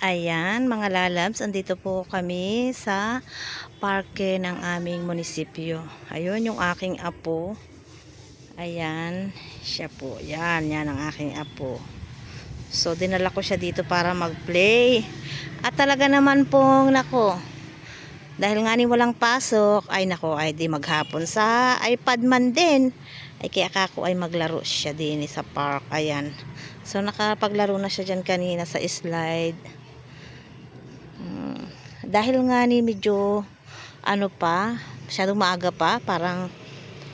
Ayan mga lalabs, andito po kami sa parke ng aming munisipyo. Ayun yung aking apo. Ayan, siya po. Yan ang aking apo. So dinala ko siya dito para mag-play. At talaga naman pong nako, dahil nga ni walang pasok, ay nako, ay di maghapon sa iPad man din. Ay kaya ako ay maglaro siya din sa park. Ayan. So nakapaglaro na siya dyan kanina sa slide. Dahil nga ni medyo ano pa, masyadong maaga pa, parang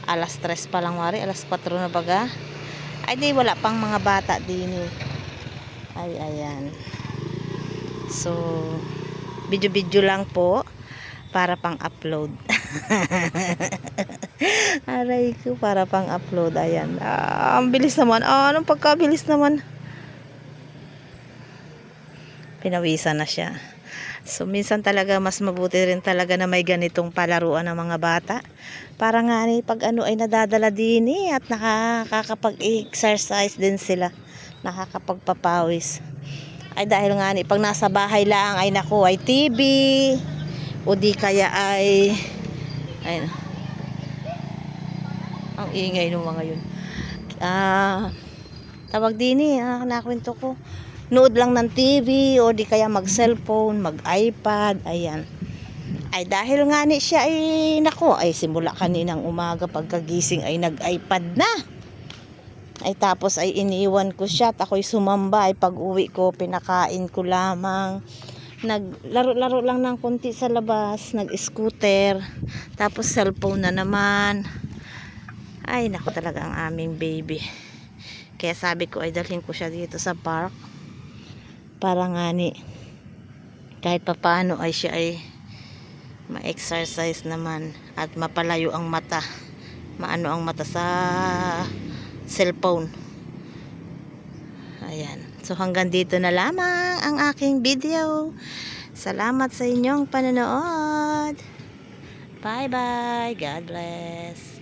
alas 3 pa lang wari, alas 4 na baga. Ay di wala pang mga bata din eh. Ay ayan. So video lang po para pang upload. Aray ko, para pang upload. Ayan. Ang bilis naman. Anong pagkabilis naman. Pinawisan na siya. So minsan talaga mas mabuti rin talaga na may ganitong palaruan ng mga bata. Para nga ni pag ano ay nadadala din eh, at nakakapag-exercise din sila. Nakakapagpapawis. Ay dahil nga ni pag nasa bahay lang ay naku ay TV o di kaya ay ang ingay ng mga yun. Tawag din eh, nakwento ko. Nood lang ng TV o di kaya mag-cellphone, mag-iPad, ayan. Ay dahil nga ni siya ay nako, ay simula kaninang umaga pagkagising ay nag-iPad na. Ay tapos ay iniwan ko siya at ako'y sumamba. Ay pag-uwi ko pinakain ko lamang. Naglaro-laro lang ng konti sa labas, nag-scooter. Tapos cellphone na naman. Ay nako talaga ang aming baby. Kaya sabi ko ay dalhin ko siya dito sa park. Para nga ni kahit papaano ay siya ay ma-exercise naman at mapalayo ang mata. Maano ang mata sa cellphone. Ayan. So hanggang dito na lamang ang aking video. Salamat sa inyong panonood. Bye bye. God bless.